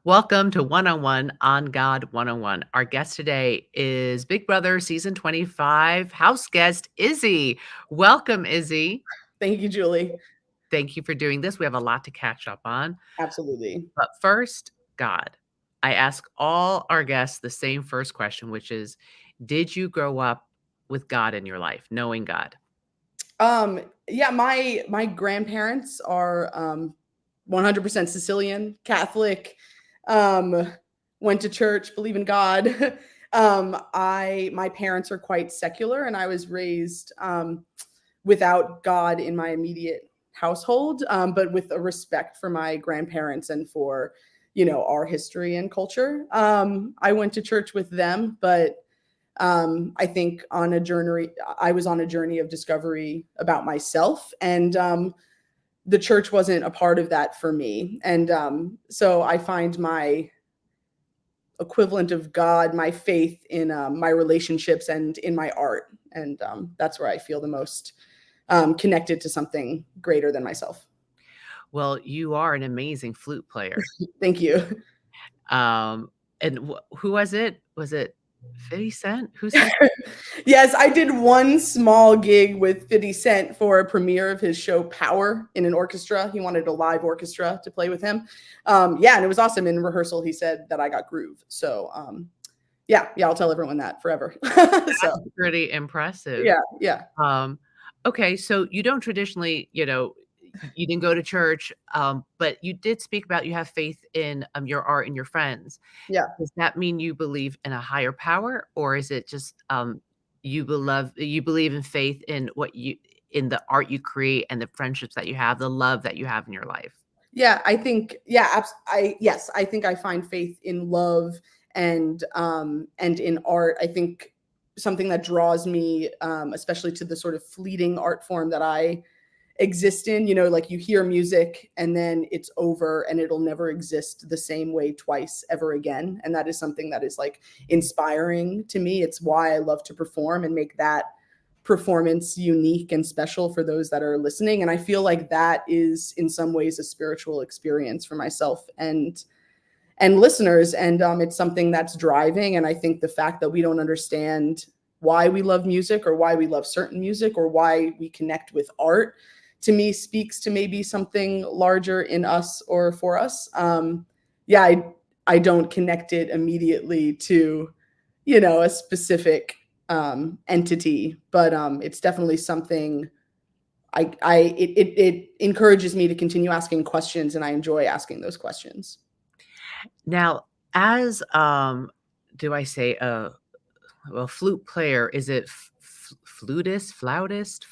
Welcome to One on One on God 101. Our guest today is Big Brother Season 25 house guest Izzy. Welcome, Izzy. Thank you, Julie. Thank you for doing this. We have a lot to catch up on. Absolutely. But first, God. I ask all our guests the same first question, which is, did you grow up with God in your life, knowing God? Yeah, my grandparents are 100% Sicilian, Catholic, um, went to church, believe in God. I my parents are quite secular, and I was raised without God in my immediate household, but with a respect for my grandparents and for our history and culture. I went to church with them, but I think I was on a journey of discovery about myself, and the church wasn't a part of that for me. And so I find my equivalent of God, my faith in my relationships and in my art. And that's where I feel the most connected to something greater than myself. Well, you are an amazing flute player. Thank you. Um, and who was it? Was it 50 Cent? Who sang? Yes, I did one small gig with 50 Cent for a premiere of his show Power in an orchestra. He wanted a live orchestra to play with him. Yeah, and it was awesome. In rehearsal, he said that I got groove. So yeah, I'll tell everyone that forever. So Pretty impressive. yeah. Um, okay, so you don't traditionally, you didn't go to church, but you did speak about you have faith in your art and your friends. Yeah. Does that mean you believe in a higher power, or is it just you believe in faith in in the art you create and the friendships that you have, the love that you have in your life? Yeah, I think I think I find faith in love and in art. I think something that draws me especially to the sort of fleeting art form that I exist in, like you hear music and then it's over and it'll never exist the same way twice ever again. And that is something that is like inspiring to me. It's why I love to perform and make that performance unique and special for those that are listening. And I feel like that is in some ways a spiritual experience for myself and listeners. And it's something that's driving. And I think the fact that we don't understand why we love music or why we love certain music or why we connect with art, to me speaks to maybe something larger in us or for us. Yeah, I don't connect it immediately to a specific entity, but it's definitely something it encourages me to continue asking questions, and I enjoy asking those questions. Now, as do I say well, flute player, is it flutist, flautist?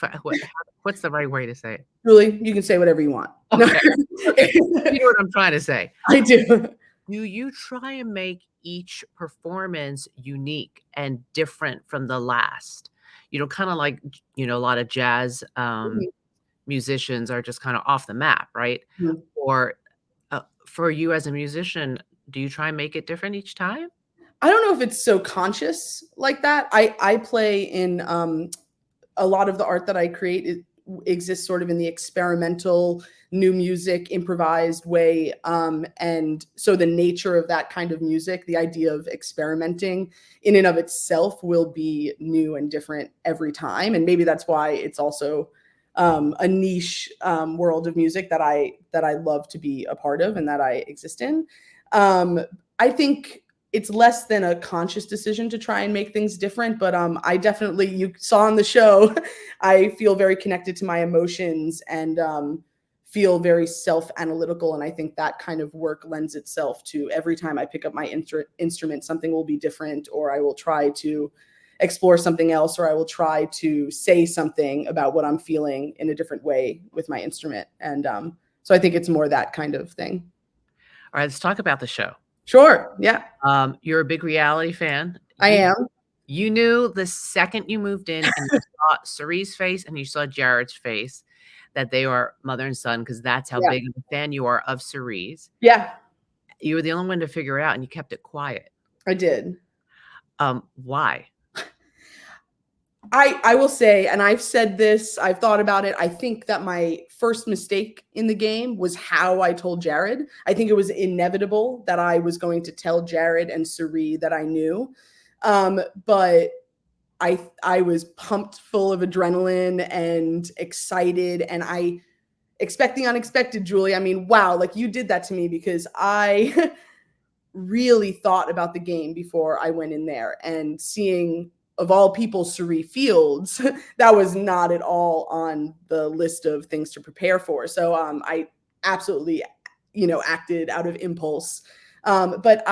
What's the right way to say it? Julie, you can say whatever you want. No. Okay, okay. You know what I'm trying to say. I do. Do you try and make each performance unique and different from the last? Kinda like, a lot of jazz, musicians are just kinda off the map, right? Mhm. Or, for you as a musician, do you try and make it different each time? I don't know if it's so conscious like that. I play in a lot of the art that I create exists sort of in the experimental, new music, improvised way. And so the nature of that kind of music, the idea of experimenting in and of itself will be new and different every time. And maybe that's why it's also a niche world of music that I love to be a part of and that I exist in. Um, I think it's less than a conscious decision to try and make things different, but I definitely, you saw on the show, I feel very connected to my emotions and feel very self-analytical, and I think that kind of work lends itself to every time I pick up my instrument, something will be different, or I will try to explore something else, or I will try to say something about what I'm feeling in a different way with my instrument. And so I think it's more that kind of thing. Alright, let's talk about the show. Sure. Yeah, You're a big reality fan. I am. You knew the second you moved in and you saw Cerie's face and you saw Jared's face that they are mother and son, because that's how Yeah. big of a fan you are of Cerie's. Yeah, You were the only one to figure it out, and you kept it quiet. I did. Why? I will say, and I've said this, I've thought about it. I think that my first mistake in the game was how I told Jared. I think it was inevitable that I was going to tell Jared and Suri that I knew. But I was pumped full of adrenaline and excited, and I expecting unexpected, Julie. I mean, wow, like you did that to me because I really thought about the game before I went in there, and seeing of all people Suri Fields, that was not at all on the list of things to prepare for. So I absolutely, acted out of impulse. But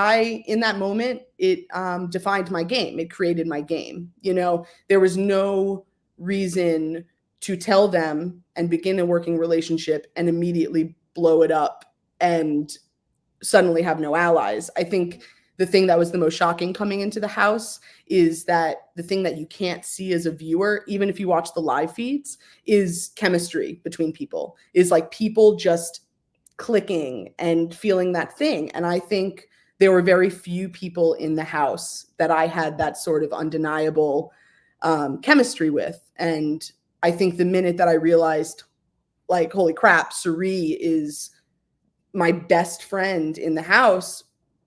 in that moment, it defined my game. It created my game. There was no reason to tell them and begin a working relationship and immediately blow it up and suddenly have no allies. I think the thing that was the most shocking coming into the house is that the thing that you can't see as a viewer, even if you watch the live feeds, is chemistry between people, is like people just clicking and feeling that thing. And I think there were very few people in the house that I had that sort of undeniable chemistry with. And I think the minute that I realized, like, holy crap, Suri is my best friend in the house,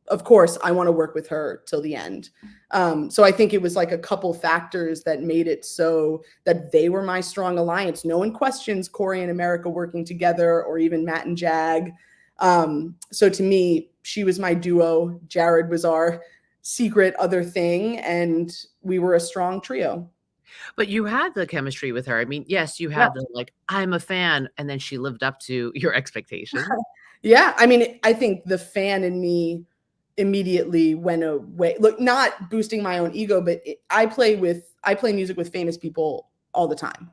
of course, I want to work with her till the end. So I think it was like a couple factors that made it so that they were my strong alliance. No one questions Corey and America working together, or even Matt and Jag. So to me, she was my duo. Jared was our secret other thing, and we were a strong trio. But you had the chemistry with her. I mean, yes, you Yeah. had the, like, "I'm a fan," and then she lived up to your expectations. Yeah. I mean, I think the fan in me immediately went away. Look, not boosting my own ego, but I play music with famous people all the time.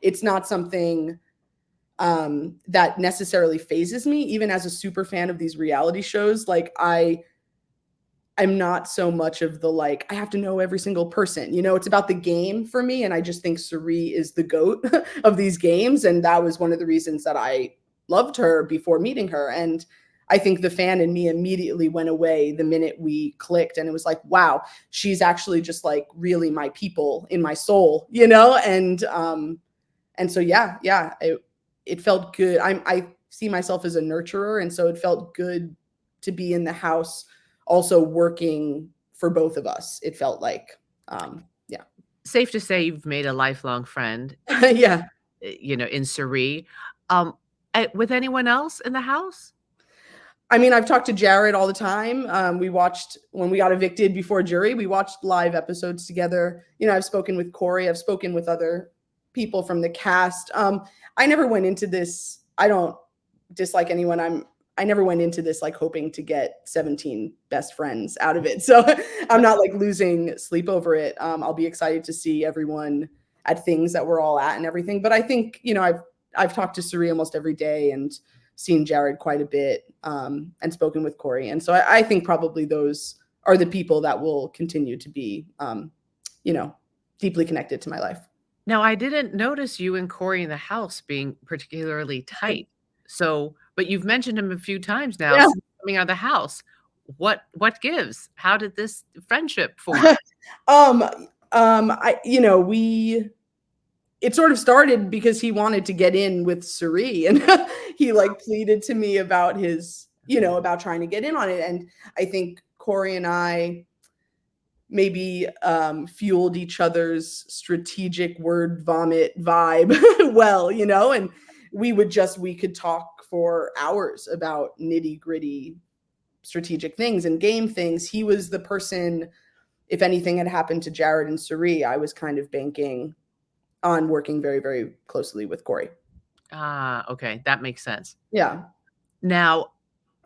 It's not something that necessarily phases me, even as a super fan of these reality shows. Like I'm not so much of the, like, I have to know every single person. It's about the game for me. And I just think Suri is the GOAT of these games. And that was one of the reasons that I loved her before meeting her. And I think the fan in me immediately went away the minute we clicked. And it was like, wow, she's actually just like really my people in my soul, And so, yeah, it felt good. I see myself as a nurturer. And so it felt good to be in the house also working for both of us. It felt like, yeah. Safe to say you've made a lifelong friend, Yeah. in Suri. With anyone else in the house? I mean, I've talked to Jared all the time. We watched, when we got evicted before jury, we watched live episodes together. I've spoken with Corey. I've spoken with other people from the cast. I never went into this. I don't dislike anyone. I never went into this like hoping to get 17 best friends out of it. So I'm not like losing sleep over it. I'll be excited to see everyone at things that we're all at and everything. But I think, I've talked to Suri almost every day and seen Jared quite a bit, and spoken with Corey. And so I think probably those are the people that will continue to be, deeply connected to my life. Now, I didn't notice you and Corey in the house being particularly tight. So, but you've mentioned him a few times now Yeah. since coming out of the house. What gives? How did this friendship form? It sort of started because he wanted to get in with Suri, and he like pleaded to me about about trying to get in on it. And I think Corey and I maybe fueled each other's strategic word vomit vibe well, and we could talk for hours about nitty gritty strategic things and game things. He was the person, if anything had happened to Jared and Suri, I was kind of banking on working very, very closely with Corey. Ah, okay, that makes sense. Yeah. Now,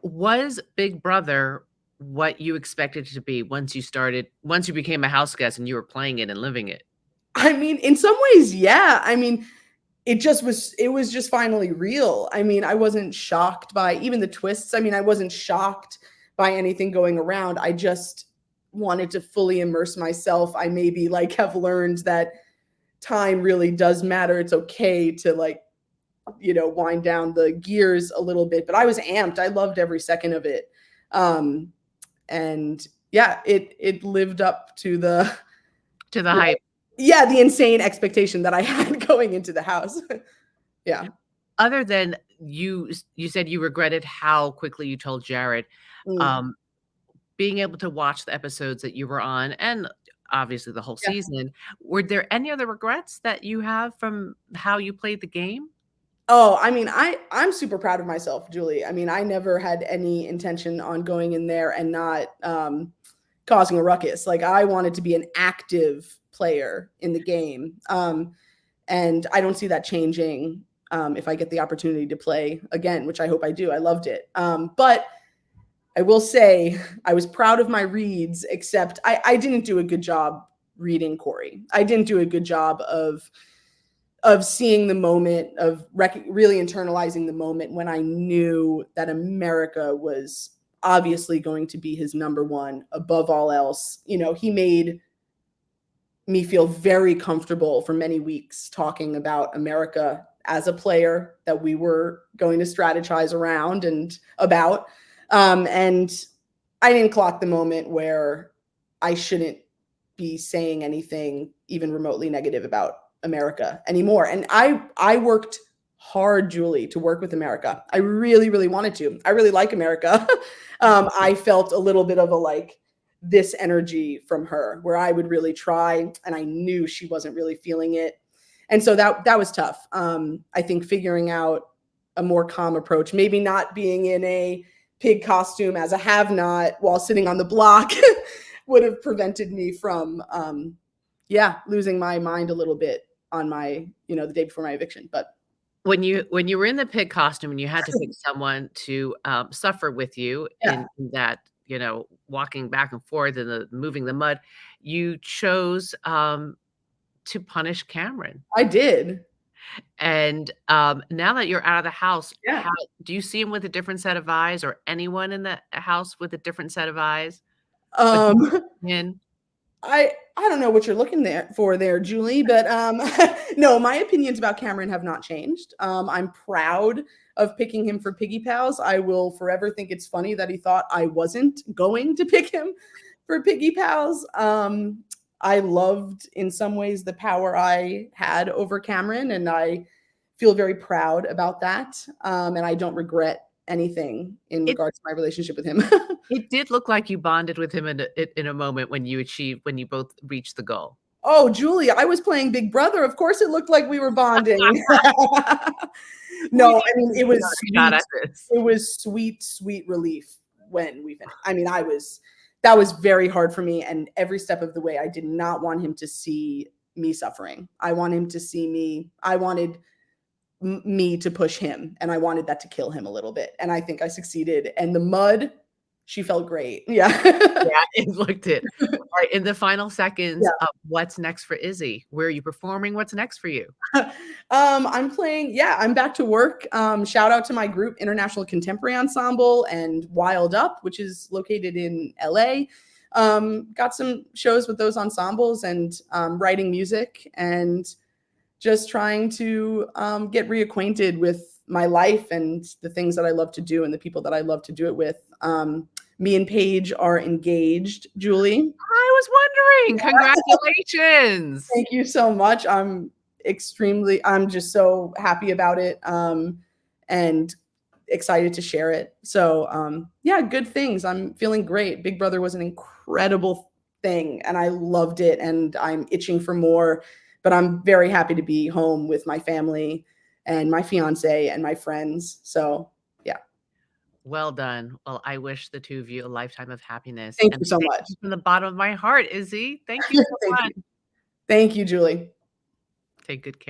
was Big Brother what you expected it to be once you became a house guest and you were playing it and living it? I mean, in some ways, yeah. I mean, it was just finally real. I mean, I wasn't shocked by even the twists. I mean, I wasn't shocked by anything going around. I just wanted to fully immerse myself. I maybe like have learned that time really does matter. It's okay to like, wind down the gears a little bit, but I was amped. I loved every second of it. And yeah, it lived up to the Hype. yeah, the insane expectation that I had going into the house. Yeah. other than you said you regretted how quickly you told Jared, Mm, um, being able to watch the episodes that you were on and obviously the whole yeah. season, were there any other regrets that you have from how you played the game? Oh, I mean, I'm super proud of myself, Julie. I mean, I never had any intention on going in there and not causing a ruckus. Like I wanted to be an active player in the game. And I don't see that changing if I get the opportunity to play again, which I hope I do. I loved it. But I will say I was proud of my reads, except I didn't do a good job reading Corey. I didn't do a good job of seeing the moment, of really internalizing the moment when I knew that America was obviously going to be his number one above all else. You know, he made me feel very comfortable for many weeks talking about America as a player that we were going to strategize around and about. And I didn't clock the moment where I shouldn't be saying anything even remotely negative about America anymore. And I worked hard, Julie, to work with America. I really, really wanted to. I really like America. I felt a little bit of a like this energy from her where I would really try and I knew she wasn't really feeling it. And so that was tough. I think figuring out a more calm approach, maybe not being in a pig costume as a have not while sitting on the block would have prevented me from losing my mind a little bit on my, the day before my eviction. But When you were in the pig costume and you had to pick someone to, suffer with you yeah, in that, walking back and forth and the moving the mud, you chose, to punish Cameron. I did. And, now that you're out of the house, Yeah. how do you see him with a different set of eyes or anyone in the house with a different set of eyes? A different Um opinion? I don't know what you're looking there for there, Julie, but no, my opinions about Cameron have not changed. I'm proud of picking him for Piggy Pals. I will forever think it's funny that he thought I wasn't going to pick him for Piggy Pals. I loved in some ways the power I had over Cameron, and I feel very proud about that. And I don't regret anything in It regards to my relationship with him. it did look like you bonded with him in a moment when you both reached the goal. Oh, Julie, I was playing Big Brother. Of course, it looked like we were bonding. We No, need I mean, to it be was a shot sweet. at this. It was sweet, sweet relief when we finished. I mean, that was very hard for me. And every step of the way, I did not want him to see me suffering. I want him to see me. I wanted me to push him, and I wanted that to kill him a little bit. And I think I succeeded. And the mud, she felt great. Yeah. Yeah, it looked it. Alright, in the final seconds Yeah. of what's next for Izzy? Where are you performing? What's next for you? I'm playing, yeah, I'm back to work. Shout out to my group, International Contemporary Ensemble and Wild Up, which is located in LA. Got some shows with those ensembles and writing music and just trying to get reacquainted with my life and the things that I love to do and the people that I love to do it with. Me and Paige are engaged, Julie. I was wondering. Congratulations. Thank you so much. I'm just so happy about it and excited to share it. So, yeah, good things. I'm feeling great. Big Brother was an incredible thing and I loved it and I'm itching for more, but I'm very happy to be home with my family and my fiance and my friends. So, yeah. Well done. Well, I wish the 2 of you a lifetime of happiness, Thank and you so thank much. you from the bottom of my heart, Izzy. Thank you so Thank much. you. Thank you, Julie. Take good care.